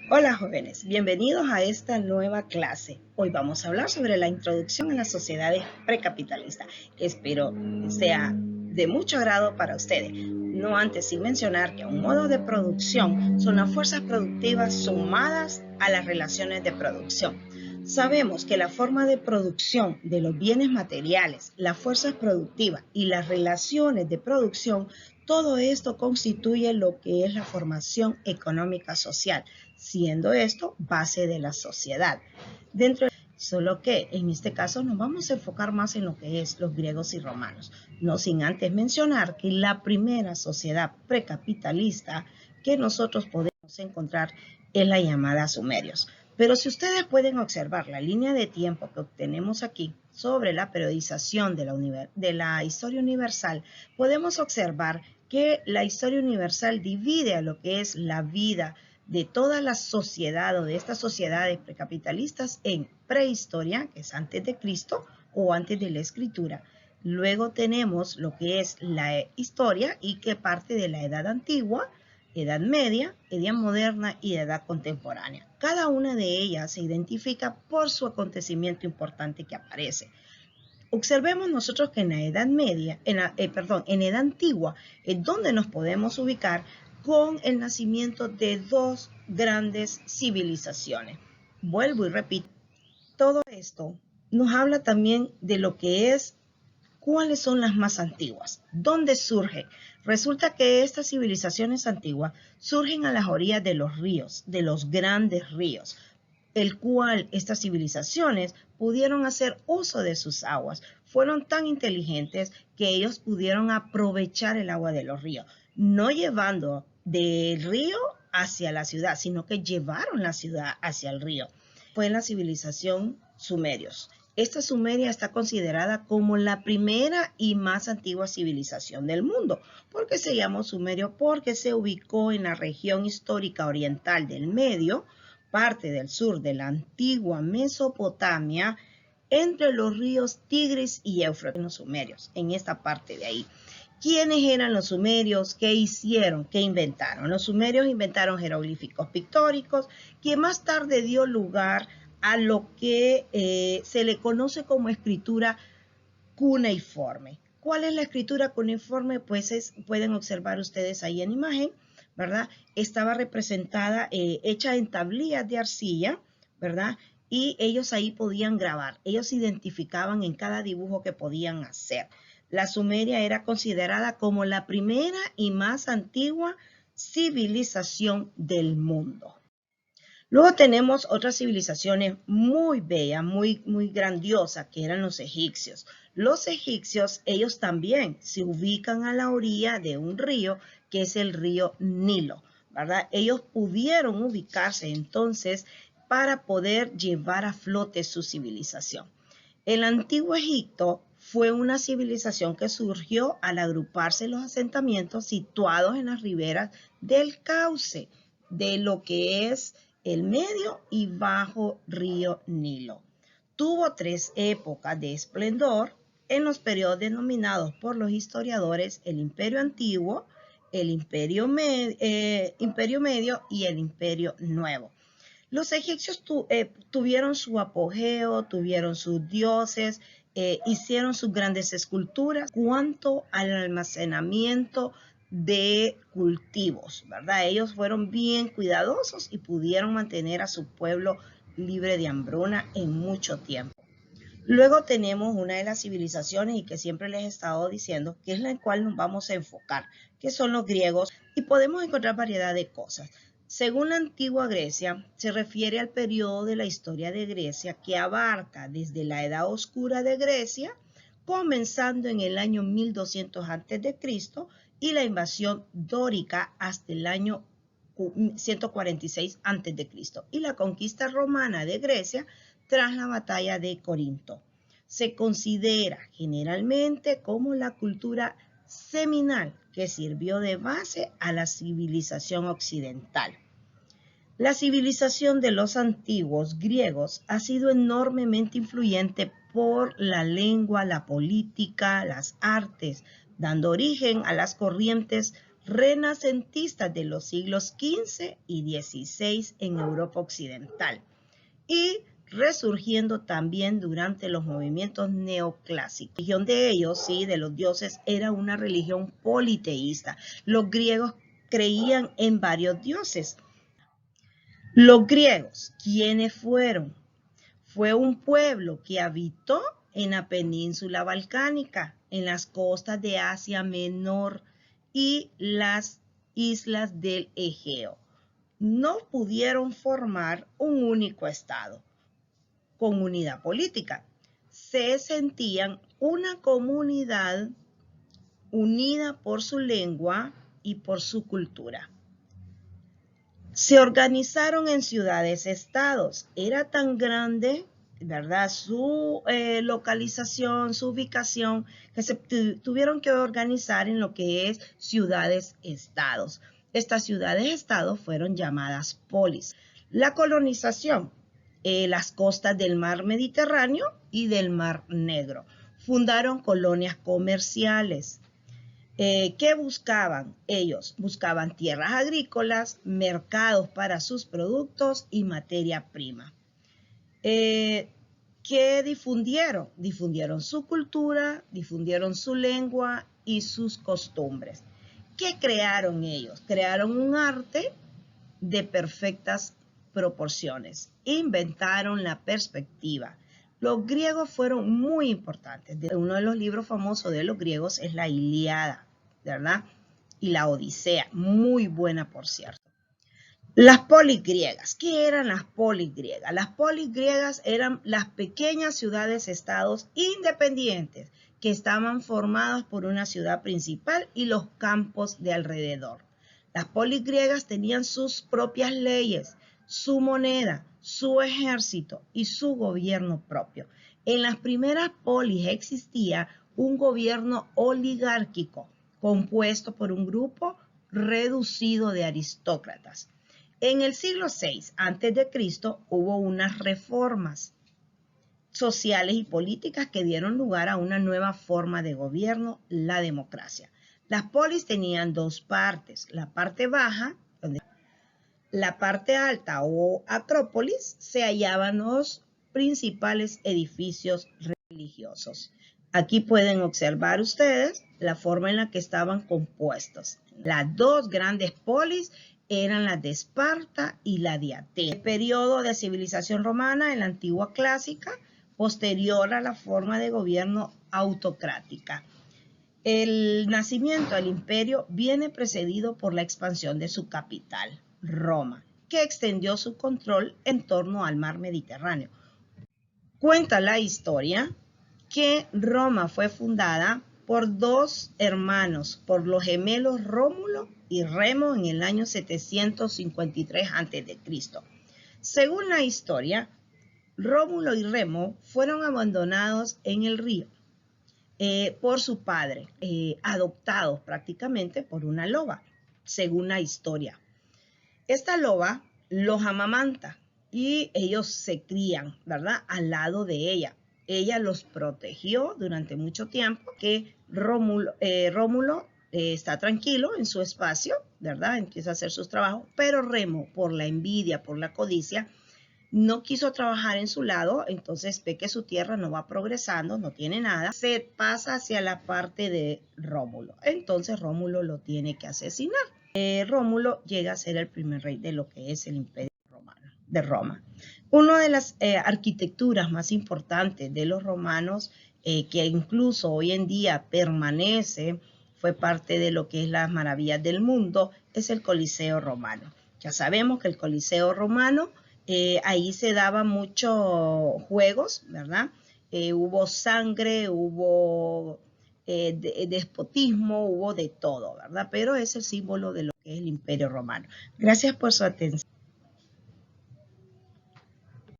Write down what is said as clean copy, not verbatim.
Hola jóvenes, bienvenidos a esta nueva clase. Hoy vamos a hablar sobre la introducción a las sociedades precapitalistas. Espero que sea de mucho agrado para ustedes. No antes sin mencionar que un modo de producción son las fuerzas productivas sumadas a las relaciones de producción. Sabemos que la forma de producción de los bienes materiales, las fuerzas productivas y las relaciones de producción, todo esto constituye lo que es la formación económica social, siendo esto base de la sociedad. Solo que en este caso nos vamos a enfocar más en lo que es los griegos y romanos, no sin antes mencionar que la primera sociedad precapitalista que nosotros podemos encontrar es la llamada sumerios. Pero si ustedes pueden observar la línea de tiempo que obtenemos aquí sobre la periodización de la historia universal, podemos observar que la historia universal divide a lo que es la vida de toda la sociedad o de estas sociedades precapitalistas en prehistoria, que es antes de Cristo o antes de la escritura. Luego tenemos lo que es la historia y que parte de la edad antigua, edad media, edad moderna y edad contemporánea. Cada una de ellas se identifica por su acontecimiento importante que aparece. Observemos nosotros que en la edad media, en edad antigua, es donde nos podemos ubicar con el nacimiento de dos grandes civilizaciones. Vuelvo y repito, todo esto nos habla también de lo que es cuáles son las más antiguas, dónde surge. Resulta que estas civilizaciones antiguas surgen a las orillas de los ríos, de los grandes ríos, el cual estas civilizaciones pudieron hacer uso de sus aguas. Fueron tan inteligentes que ellos pudieron aprovechar el agua de los ríos, no llevando del río hacia la ciudad, sino que llevaron la ciudad hacia el río. Fue la civilización sumerios. Esta Sumeria está considerada como la primera y más antigua civilización del mundo. ¿Por qué se llamó Sumerio? Porque se ubicó en la región histórica oriental del Medio, parte del sur de la antigua Mesopotamia, entre los ríos Tigris y Éufrates, los sumerios, en esta parte de ahí. ¿Quiénes eran los sumerios? ¿Qué hicieron? ¿Qué inventaron? Los sumerios inventaron jeroglíficos pictóricos, que más tarde dio lugar a lo que se le conoce como escritura cuneiforme. ¿Cuál es la escritura cuneiforme? Pues pueden observar ustedes ahí en imagen, ¿verdad? Estaba representada, hecha en tablillas de arcilla, ¿verdad? Y ellos ahí podían grabar, ellos identificaban en cada dibujo que podían hacer. La Sumeria era considerada como la primera y más antigua civilización del mundo. Luego tenemos otras civilizaciones muy bellas, muy grandiosas, que eran los egipcios. Los egipcios, ellos también se ubican a la orilla de un río, que es el río Nilo, ¿verdad? Ellos pudieron ubicarse entonces para poder llevar a flote su civilización. El antiguo Egipto fue una civilización que surgió al agruparse los asentamientos situados en las riberas del cauce de lo que es el medio y bajo río Nilo. Tuvo tres épocas de esplendor en los periodos denominados por los historiadores el Imperio Antiguo, el Imperio Medio y el Imperio Nuevo. Los egipcios tuvieron su apogeo, tuvieron sus dioses, hicieron sus grandes esculturas. Cuanto al almacenamiento de cultivos, ¿verdad? Ellos fueron bien cuidadosos y pudieron mantener a su pueblo libre de hambruna en mucho tiempo. Luego tenemos una de las civilizaciones y que siempre les he estado diciendo, que es la en cual nos vamos a enfocar, que son los griegos, y podemos encontrar variedad de cosas. Según la antigua Grecia, se refiere al periodo de la historia de Grecia que abarca desde la Edad Oscura de Grecia, comenzando en el año 1200 a.C. y la invasión dórica hasta el año 146 a.C. y la conquista romana de Grecia tras la batalla de Corinto. Se considera generalmente como la cultura seminal que sirvió de base a la civilización occidental. La civilización de los antiguos griegos ha sido enormemente influyente por la lengua, la política, las artes, dando origen a las corrientes renacentistas de los siglos XV y XVI en Europa Occidental y resurgiendo también durante los movimientos neoclásicos. La religión de ellos, sí, de los dioses, era una religión politeísta. Los griegos creían en varios dioses. Los griegos, ¿quiénes fueron? Fue un pueblo que habitó en la península balcánica, en las costas de Asia Menor y las islas del Egeo. No pudieron formar un único estado con unidad política. Se sentían una comunidad unida por su lengua y por su cultura. Se organizaron en ciudades-estados. Era tan grande, ¿verdad?, su localización, su ubicación, que se tuvieron que organizar en lo que es ciudades-estados. Estas ciudades-estados fueron llamadas polis. La colonización, las costas del mar Mediterráneo y del mar Negro. Fundaron colonias comerciales. ¿Qué buscaban ellos? Buscaban tierras agrícolas, mercados para sus productos y materia prima. ¿Qué difundieron? Difundieron su cultura, difundieron su lengua y sus costumbres. ¿Qué crearon ellos? Crearon un arte de perfectas proporciones. Inventaron la perspectiva. Los griegos fueron muy importantes. Uno de los libros famosos de los griegos es la Ilíada, ¿verdad? Y la Odisea, muy buena por cierto. Las polis griegas. ¿Qué eran las polis griegas? Las polis griegas eran las pequeñas ciudades-estados independientes que estaban formadas por una ciudad principal y los campos de alrededor. Las polis griegas tenían sus propias leyes, su moneda, su ejército y su gobierno propio. En las primeras polis existía un gobierno oligárquico compuesto por un grupo reducido de aristócratas. En el siglo VI a.C. hubo unas reformas sociales y políticas que dieron lugar a una nueva forma de gobierno, la democracia. Las polis tenían dos partes, la parte baja, donde la parte alta o acrópolis se hallaban los principales edificios religiosos. Aquí pueden observar ustedes la forma en la que estaban compuestos. Las dos grandes polis eran la de Esparta y la de Atenas. El periodo de civilización romana en la antigua clásica, posterior a la forma de gobierno autocrática. El nacimiento del imperio viene precedido por la expansión de su capital, Roma, que extendió su control en torno al mar Mediterráneo. Cuenta la historia que Roma fue fundada por dos hermanos, por los gemelos Rómulo y Remo en el año 753 a.C. Según la historia, Rómulo y Remo fueron abandonados en el río por su padre, adoptados prácticamente por una loba, según la historia. Esta loba los amamanta y ellos se crían, ¿verdad?, al lado de ella. Ella los protegió durante mucho tiempo, que Rómulo está tranquilo en su espacio, ¿verdad?, empieza a hacer sus trabajos, pero Remo, por la envidia, por la codicia, no quiso trabajar en su lado, entonces ve que su tierra no va progresando, no tiene nada, se pasa hacia la parte de Rómulo. Entonces Rómulo lo tiene que asesinar. Rómulo llega a ser el primer rey de lo que es el Imperio Romano, de Roma. Una de las arquitecturas más importantes de los romanos, que incluso hoy en día permanece, fue parte de lo que es las maravillas del mundo, es el Coliseo Romano. Ya sabemos que el Coliseo Romano, ahí se daban muchos juegos, ¿verdad? Hubo sangre, hubo despotismo, hubo de todo, ¿verdad? Pero es el símbolo de lo que es el Imperio Romano. Gracias por su atención.